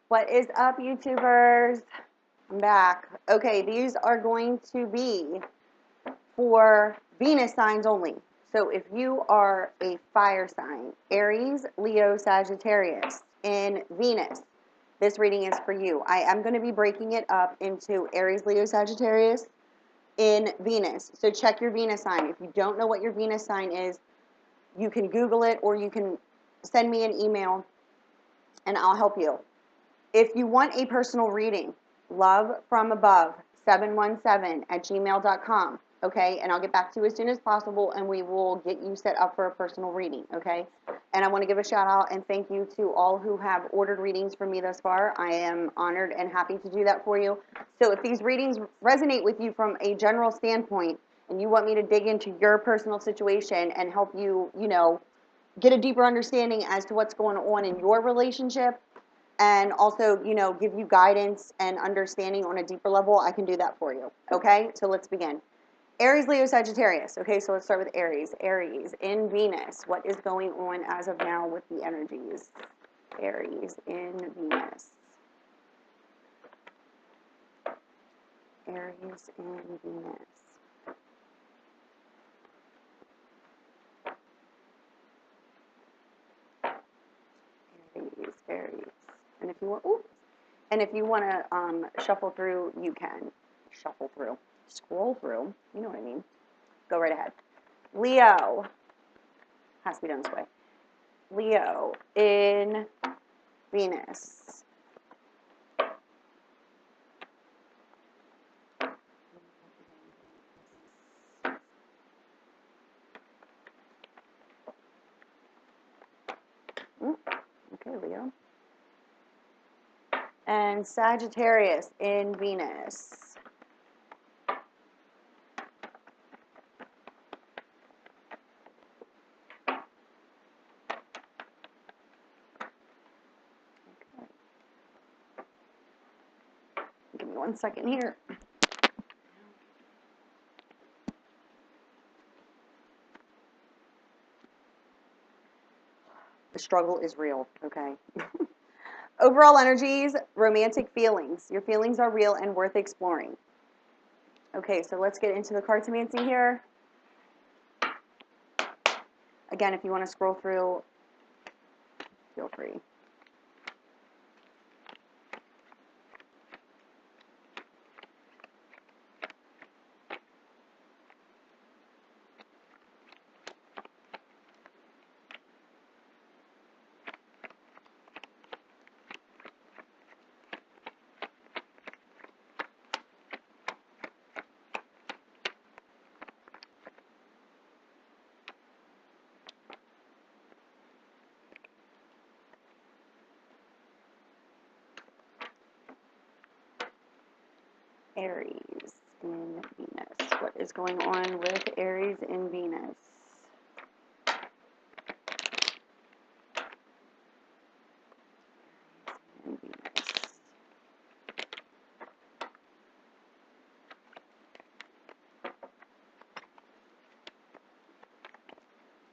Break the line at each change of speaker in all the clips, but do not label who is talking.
What is up, YouTubers? I'm back. Okay, these are going to be for Venus signs only. So if you are a fire sign, Aries, Leo, Sagittarius, in Venus, this reading is for you. I am going to be breaking it up into Aries, Leo, Sagittarius in Venus. So check your Venus sign. If you don't know what your Venus sign is, you can Google it or you can send me an email and I'll help you. If you want a personal reading, lovefromabove717@gmail.com, okay? And I'll get back to you as soon as possible, and we will get you set up for a personal reading, okay? And I want to give a shout out and thank you to all who have ordered readings from me thus far. I am honored and happy to do that for you. So if these readings resonate with you from a general standpoint, and you want me to dig into your personal situation and help you, get a deeper understanding as to what's going on in your relationship, and also, give you guidance and understanding on a deeper level, I can do that for you. Okay, so let's begin. Aries, Leo, Sagittarius. Okay, so let's start with Aries. Aries in Venus. What is going on as of now with the energies? Aries in Venus. Aries in Venus. Aries. And if you want to shuffle through, you can shuffle through, scroll through. You know what I mean. Go right ahead. Leo has to be done this way. Leo in Venus. Okay, Leo. And Sagittarius in Venus. Okay. Give me 1 second here. The struggle is real, okay? Overall energies, romantic feelings. Your feelings are real and worth exploring. Okay, so let's get into the cartomancy here. Again, if you want to scroll through, feel free. Aries in Venus. What is going on with Aries in Venus? In Venus.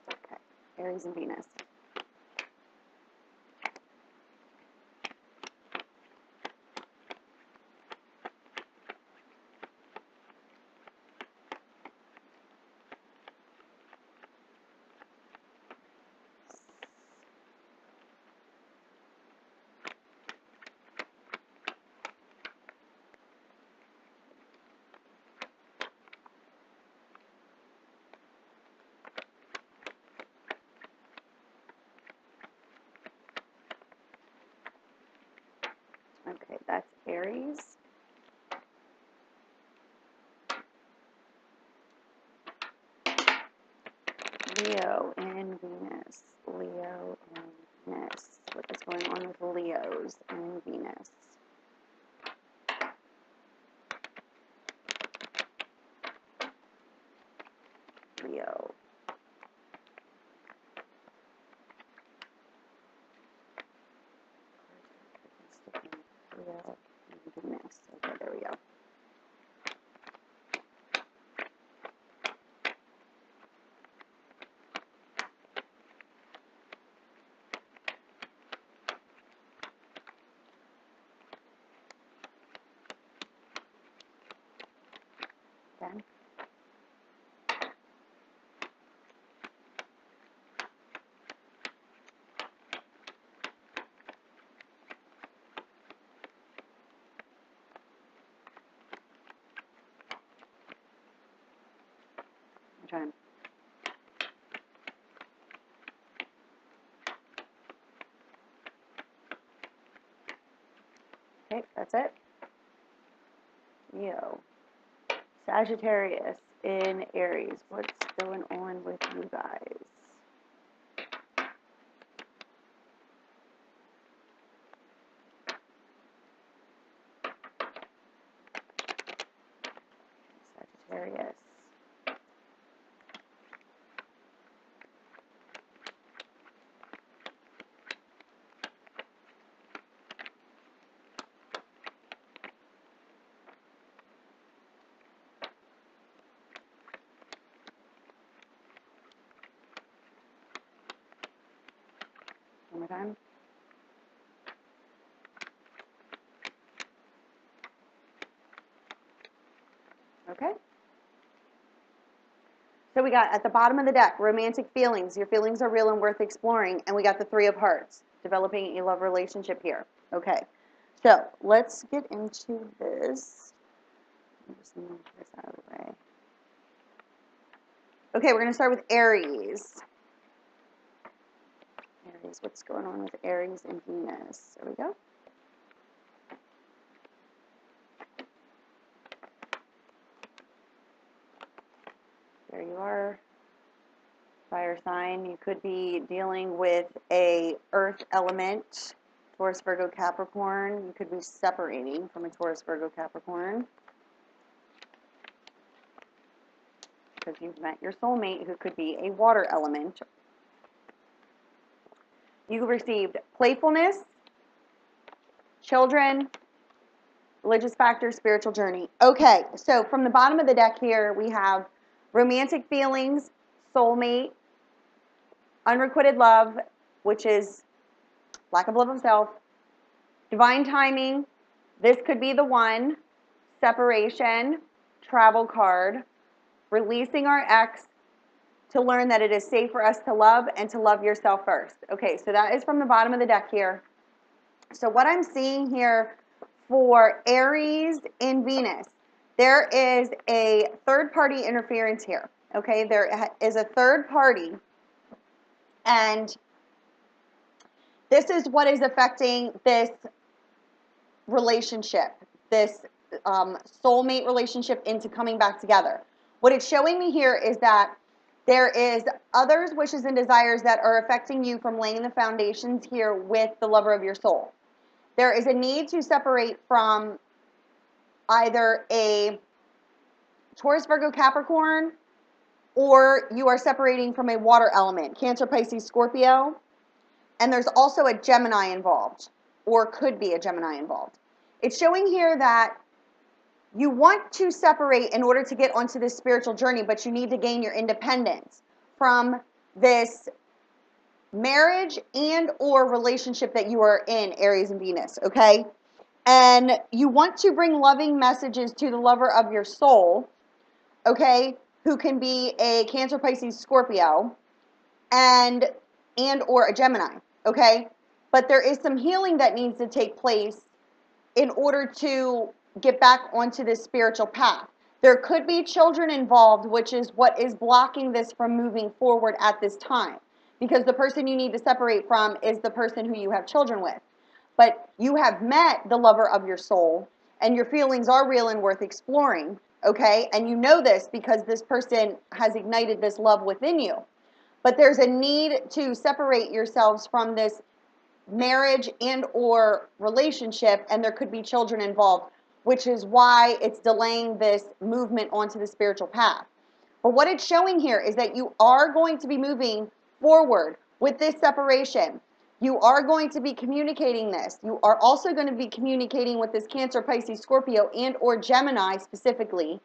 Okay, Aries in Venus. Okay, that's Aries. Leo in Venus. Leo in Venus. What is going on with Leos in Venus? Leo. Leo in Venus. Okay, there we go. Okay, that's it. Leo. Sagittarius in Aries. What's going on with you guys? Sagittarius. One more time. Okay. So we got at the bottom of the deck, romantic feelings. Your feelings are real and worth exploring. And we got the Three of Hearts, developing a love relationship here. Okay. So let's get into this. Just move this out of the way. Okay, we're going to start with Aries. Aries, what's going on with Aries and Venus? There we go. There you are. Fire sign. You could be dealing with a earth element, Taurus, Virgo, Capricorn. You could be separating from a Taurus, Virgo, Capricorn. Because you've met your soulmate who could be a water element. You received playfulness, children, religious factor, spiritual journey. Okay, so from the bottom of the deck here, we have romantic feelings, soulmate, unrequited love, which is lack of love of self, divine timing, this could be the one, separation, travel card, releasing our ex to learn that it is safe for us to love and to love yourself first. Okay, so that is from the bottom of the deck here. So what I'm seeing here for Aries in Venus, there is a third-party interference here. Okay, there is a third party, and this is what is affecting this relationship, this soulmate relationship into coming back together. What it's showing me here is that there is others' wishes and desires that are affecting you from laying the foundations here with the lover of your soul. There is a need to separate from either a Taurus, Virgo, Capricorn, or you are separating from a water element, Cancer, Pisces, Scorpio, and there's also a Gemini involved, or could be a Gemini involved. It's showing here that you want to separate in order to get onto this spiritual journey, but you need to gain your independence from this marriage and or relationship that you are in, Aries and Venus, okay? And you want to bring loving messages to the lover of your soul, okay, who can be a Cancer, Pisces, Scorpio, and or a Gemini, okay? But there is some healing that needs to take place in order to get back onto this spiritual path. There could be children involved, which is what is blocking this from moving forward at this time. Because the person you need to separate from is the person who you have children with. But you have met the lover of your soul, and your feelings are real and worth exploring, okay? And you know this because this person has ignited this love within you. But there's a need to separate yourselves from this marriage and or relationship, and there could be children involved, which is why it's delaying this movement onto the spiritual path. But what it's showing here is that you are going to be moving forward with this separation. You are going to be communicating this. You are also going to be communicating with this Cancer, Pisces, Scorpio, and or Gemini specifically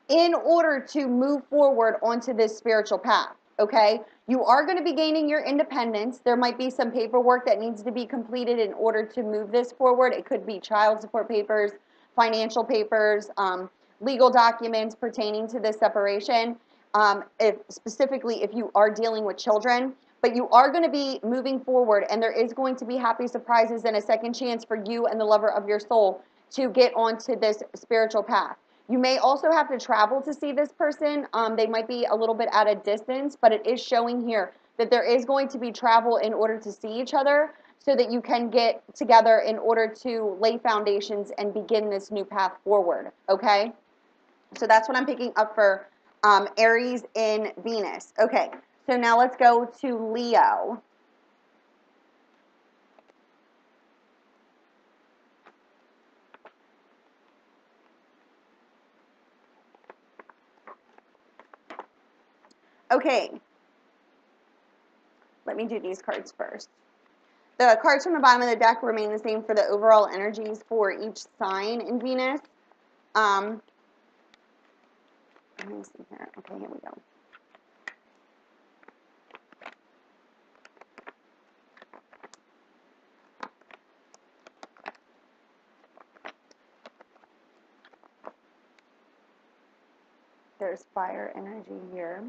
in order to move forward onto this spiritual path, okay? You are going to be gaining your independence. There might be some paperwork that needs to be completed in order to move this forward. It could be child support papers, financial papers, legal documents pertaining to this separation, specifically if you are dealing with children. But you are going to be moving forward, and there is going to be happy surprises and a second chance for you and the lover of your soul to get onto this spiritual path. You may also have to travel to see this person. They might be a little bit at a distance, but it is showing here that there is going to be travel in order to see each other. so that you can get together in order to lay foundations and begin this new path forward, okay? So that's what I'm picking up for Aries in Venus. Okay, so now let's go to Leo. Okay, let me do these cards first. The cards from the bottom of the deck remain the same for the overall energies for each sign in Venus. Let me see here. Okay, here we go. There's fire energy here.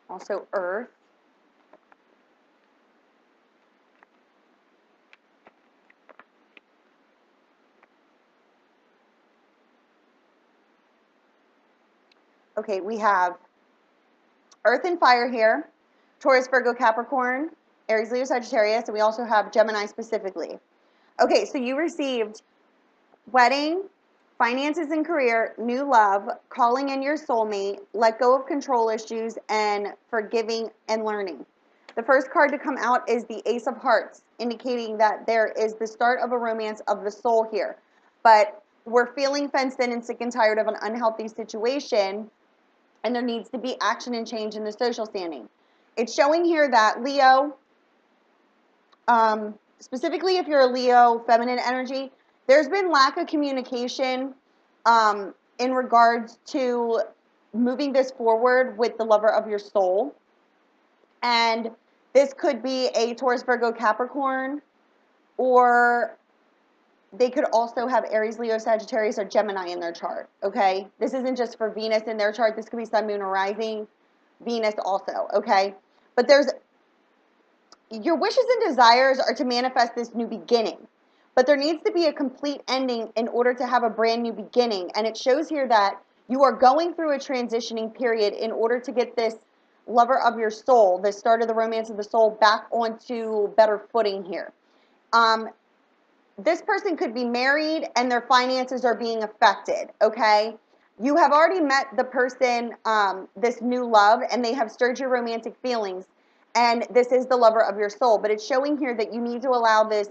Also earth. Okay, we have earth and fire here. Taurus, Virgo, Capricorn, Aries, Leo, Sagittarius, and we also have Gemini specifically. Okay, so you received wedding, finances and career, new love, calling in your soulmate, let go of control issues, and forgiving and learning. The first card to come out is the Ace of Hearts, indicating that there is the start of a romance of the soul here. But we're feeling fenced in and sick and tired of an unhealthy situation, and there needs to be action and change in the social standing. It's showing here that Leo, specifically if you're a Leo feminine energy, there's been lack of communication in regards to moving this forward with the lover of your soul. And this could be a Taurus, Virgo, Capricorn, or they could also have Aries, Leo, Sagittarius, or Gemini in their chart, okay? This isn't just for Venus in their chart. This could be Sun, Moon, or Rising, Venus also, okay? But your wishes and desires are to manifest this new beginning. But there needs to be a complete ending in order to have a brand new beginning. And it shows here that you are going through a transitioning period in order to get this lover of your soul, the start of the romance of the soul, back onto better footing here. This person could be married and their finances are being affected, okay? You have already met the person, this new love, and they have stirred your romantic feelings. And this is the lover of your soul. But it's showing here that you need to allow this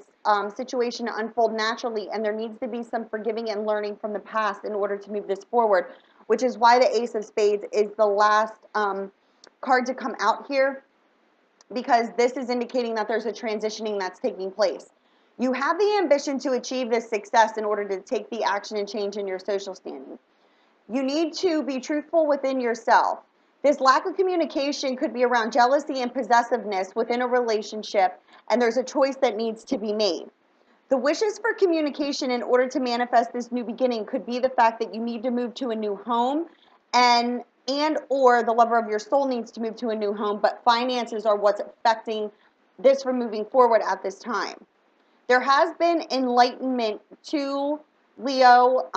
situation to unfold naturally, and there needs to be some forgiving and learning from the past in order to move this forward, which is why the Ace of Spades is the last card to come out here, because this is indicating that there's a transitioning that's taking place. You have the ambition to achieve this success in order to take the action and change in your social standing. You need to be truthful within yourself. This lack of communication could be around jealousy and possessiveness within a relationship, and there's a choice that needs to be made. The wishes for communication in order to manifest this new beginning could be the fact that you need to move to a new home, and or the lover of your soul needs to move to a new home, but finances are what's affecting this from moving forward at this time. There has been enlightenment to Leo.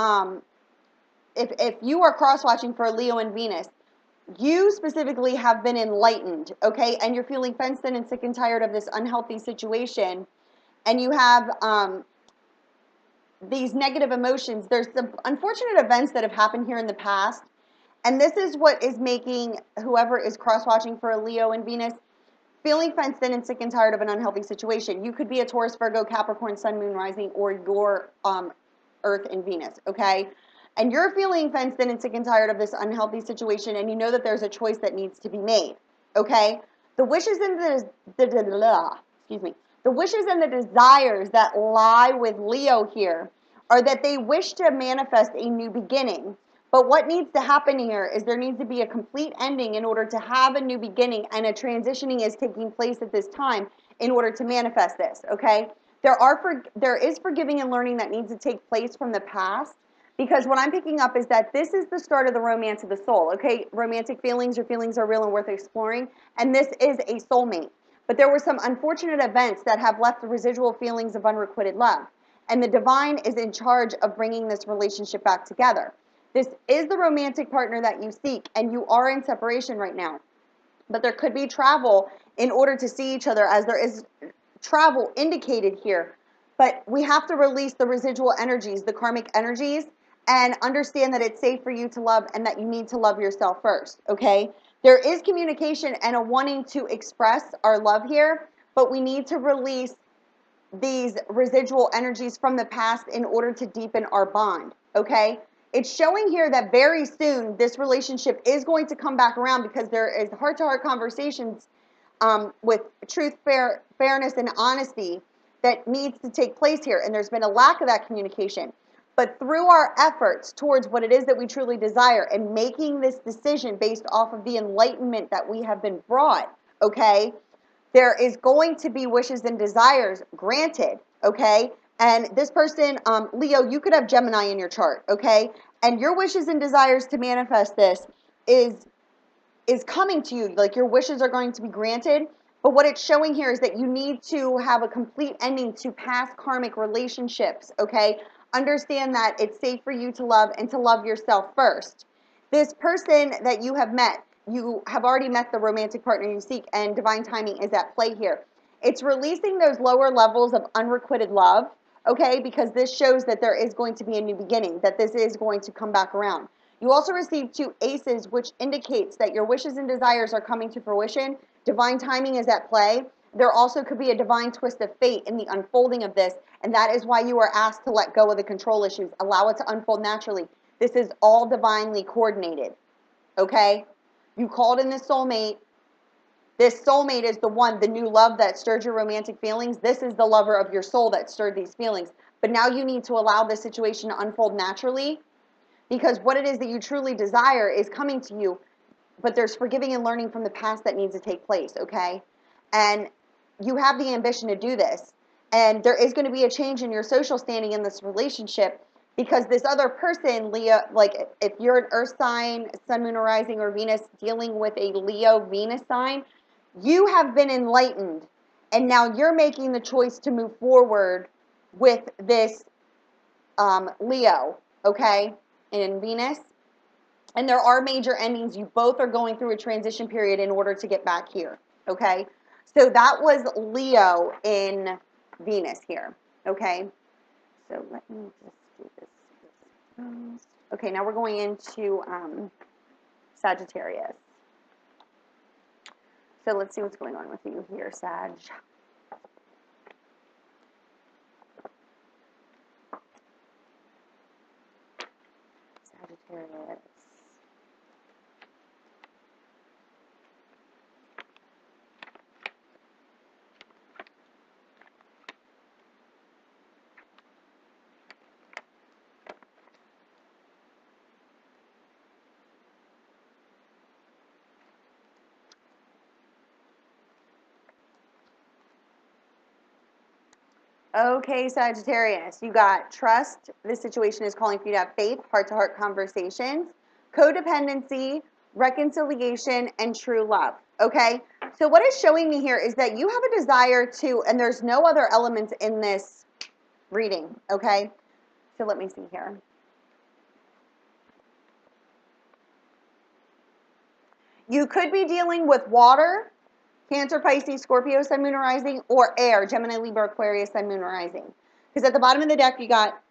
If you are cross-watching for Leo and Venus, you specifically have been enlightened, okay? And you're feeling fenced in and sick and tired of this unhealthy situation. And you have these negative emotions. There's some unfortunate events that have happened here in the past. And this is what is making whoever is cross-watching for a Leo and Venus feeling fenced in and sick and tired of an unhealthy situation. You could be a Taurus, Virgo, Capricorn, Sun, Moon, Rising, or your Earth and Venus, okay? And you're feeling fenced in and sick and tired of this unhealthy situation, and you know that there's a choice that needs to be made, okay? The wishes and the wishes and the desires that lie with Leo here are that they wish to manifest a new beginning. But what needs to happen here is there needs to be a complete ending in order to have a new beginning, and a transitioning is taking place at this time in order to manifest this, okay? There is forgiving and learning that needs to take place from the past, because what I'm picking up is that this is the start of the romance of the soul, okay? Romantic feelings, your feelings are real and worth exploring, and this is a soulmate. But there were some unfortunate events that have left the residual feelings of unrequited love, and the divine is in charge of bringing this relationship back together. This is the romantic partner that you seek, and you are in separation right now. But there could be travel in order to see each other, as there is travel indicated here. But we have to release the residual energies, the karmic energies, and understand that it's safe for you to love and that you need to love yourself first, okay? There is communication and a wanting to express our love here, but we need to release these residual energies from the past in order to deepen our bond, okay? It's showing here that very soon this relationship is going to come back around because there is heart-to-heart conversations with truth, fairness, and honesty that needs to take place here. And there's been a lack of that communication. But through our efforts towards what it is that we truly desire and making this decision based off of the enlightenment that we have been brought, okay, there is going to be wishes and desires granted, okay? And this person, Leo, you could have Gemini in your chart, okay? And your wishes and desires to manifest this is coming to you. Like, your wishes are going to be granted. But what it's showing here is that you need to have a complete ending to past karmic relationships, okay? Understand that it's safe for you to love and to love yourself first. This person that you have met, you have already met the romantic partner you seek, and divine timing is at play here. It's releasing those lower levels of unrequited love, okay? Because this shows that there is going to be a new beginning, that this is going to come back around. You also received 2 aces, which indicates that your wishes and desires are coming to fruition. Divine timing is at play. There also could be a divine twist of fate in the unfolding of this, and that is why you are asked to let go of the control issues. Allow it to unfold naturally. This is all divinely coordinated, okay? You called in this soulmate. This soulmate is the one, the new love that stirred your romantic feelings. This is the lover of your soul that stirred these feelings. But now you need to allow this situation to unfold naturally, because what it is that you truly desire is coming to you, but there's forgiving and learning from the past that needs to take place, okay? And you have the ambition to do this. And there is going to be a change in your social standing in this relationship, because this other person, Leo, like if you're an earth sign, sun, moon, or rising, or Venus dealing with a Leo Venus sign, you have been enlightened. And now you're making the choice to move forward with this Leo, okay, in Venus. And there are major endings. You both are going through a transition period in order to get back here, okay? So that was Leo in Venus here, okay? So let me just do this. Okay, now we're going into Sagittarius. So let's see what's going on with you here, Sag. Sagittarius. Okay, Sagittarius, you got trust. This situation is calling for you to have faith, heart-to-heart conversations, codependency, reconciliation, and true love, okay? So what is showing me here is that you have a desire to, and there's no other elements in this reading, okay? So let me see here. You could be dealing with water, Cancer, Pisces, Scorpio, Sun, Moon, or Rising, or air, Gemini, Libra, Aquarius, Sun, Moon, or Rising. Because at the bottom of the deck, you got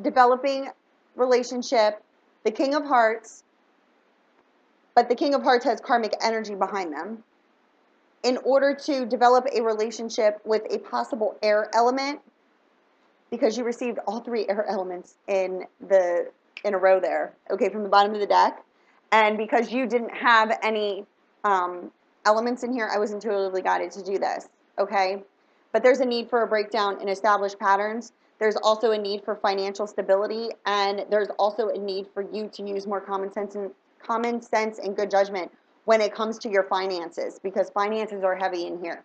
developing relationship, the King of Hearts, but the King of Hearts has karmic energy behind them. In order to develop a relationship with a possible air element, because you received all 3 air elements in a row there, okay, from the bottom of the deck, and because you didn't have any elements in here, I was intuitively guided to do this, okay? But there's a need for a breakdown in established patterns. There's also a need for financial stability, and there's also a need for you to use more common sense and good judgment when it comes to your finances, because finances are heavy in here.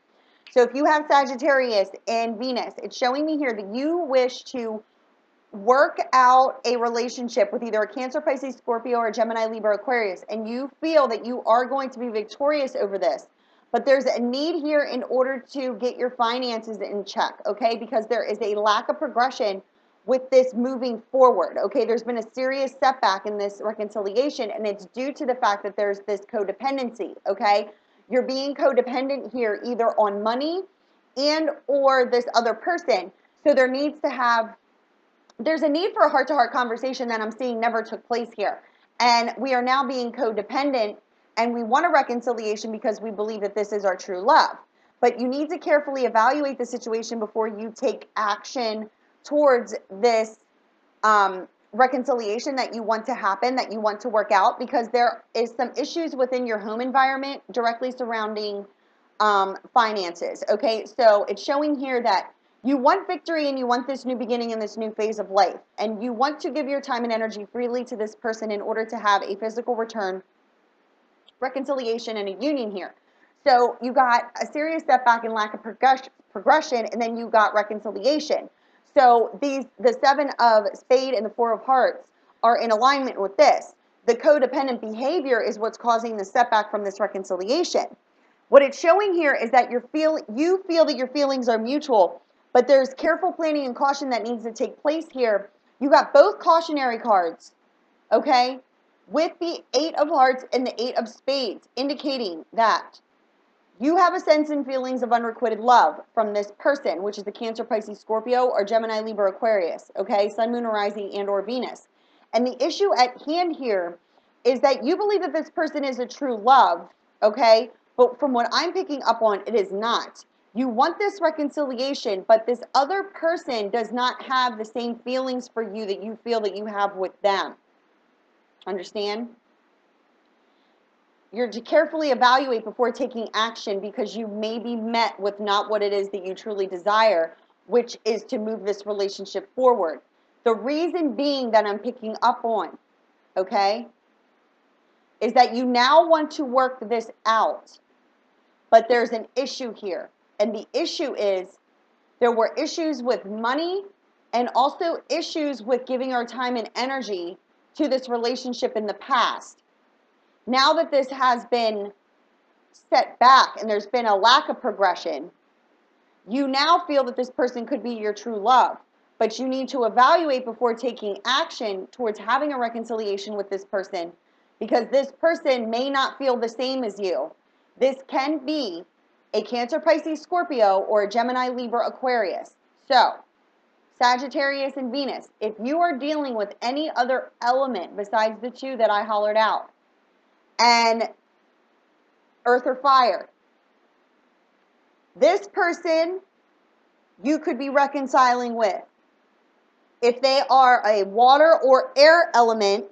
So if you have Sagittarius and Venus, it's showing me here that you wish to work out a relationship with either a Cancer, Pisces, Scorpio, or Gemini, Libra, Aquarius, and you feel that you are going to be victorious over this. But there's a need here in order to get your finances in check, okay? Because there is a lack of progression with this moving forward, okay? There's been a serious setback in this reconciliation, and it's due to the fact that there's this codependency, okay? You're being codependent here either on money and or this other person. So there's a need for a heart-to-heart conversation that I'm seeing never took place here. And we are now being codependent, and we want a reconciliation because we believe that this is our true love. But you need to carefully evaluate the situation before you take action towards this reconciliation that you want to happen, that you want to work out, because there is some issues within your home environment directly surrounding finances. Okay, so it's showing here that you want victory and you want this new beginning in this new phase of life, and you want to give your time and energy freely to this person in order to have a physical return, reconciliation, and a union here. So you got a serious setback and lack of progression, and then you got reconciliation. So the Seven of Spades and the Four of Hearts are in alignment with this. The codependent behavior is what's causing the setback from this reconciliation. What it's showing here is that you feel that your feelings are mutual, but there's careful planning and caution that needs to take place here. You got both cautionary cards, okay, with the Eight of Hearts and the Eight of Spades, indicating that you have a sense and feelings of unrequited love from this person, which is the Cancer, Pisces, Scorpio, or Gemini, Libra, Aquarius, okay, Sun, Moon, or Rising, and or Venus. And the issue at hand here is that you believe that this person is a true love, okay, but from what I'm picking up on, it is not. You want this reconciliation, but this other person does not have the same feelings for you that you feel that you have with them. Understand? You're to carefully evaluate before taking action, because you may be met with not what it is that you truly desire, which is to move this relationship forward. The reason being that I'm picking up on, okay, is that you now want to work this out, but there's an issue here. And the issue is there were issues with money and also issues with giving our time and energy to this relationship in the past. Now that this has been set back and there's been a lack of progression, you now feel that this person could be your true love, but you need to evaluate before taking action towards having a reconciliation with this person, because this person may not feel the same as you. This can be a Cancer, Pisces, Scorpio, or a Gemini, Libra, Aquarius. So, Sagittarius and Venus, if you are dealing with any other element besides the two that I hollered out, and Earth or Fire, this person you could be reconciling with. If they are a water or air element,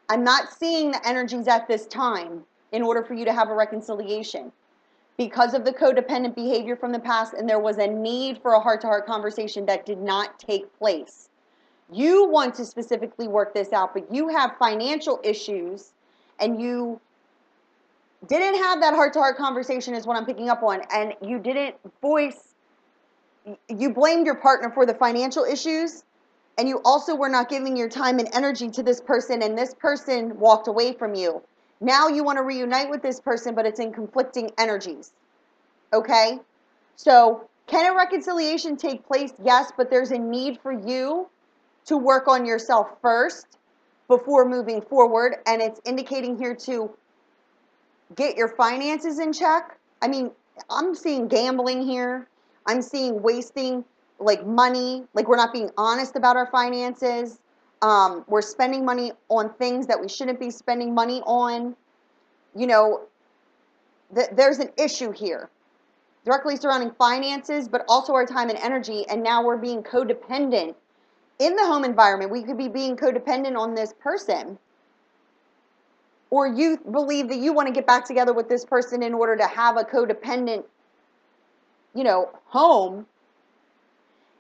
I'm not seeing the energies at this time in order for you to have a reconciliation, because of the codependent behavior from the past, and there was a need for a heart-to-heart conversation that did not take place. You want to specifically work this out, but you have financial issues, and you didn't have that heart-to-heart conversation is what I'm picking up on, and you didn't voice, you blamed your partner for the financial issues, and you also were not giving your time and energy to this person, and this person walked away from you. Now you want to reunite with this person, but it's in conflicting energies, okay? So can a reconciliation take place? Yes, but there's a need for you to work on yourself first before moving forward, and it's indicating here to get your finances in check. I mean, I'm seeing gambling here. I'm seeing wasting like money, like we're not being honest about our finances. We're spending money on things that we shouldn't be spending money on. You know, there's an issue here directly surrounding finances, but also our time and energy, and now we're being codependent in the home environment. We could be being codependent on this person, or you believe that you want to get back together with this person in order to have a codependent, you know, home.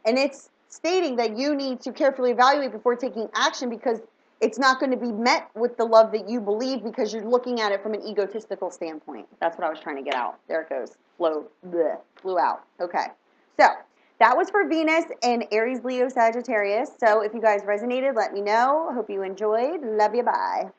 And it's stating that you need to carefully evaluate before taking action, because it's not going to be met with the love that you believe, because you're looking at it from an egotistical standpoint. That's what I was trying to get out. There it goes. Flew out. Okay. So that was for Venus and Aries, Leo, Sagittarius. So if you guys resonated, let me know. Hope you enjoyed. Love you. Bye.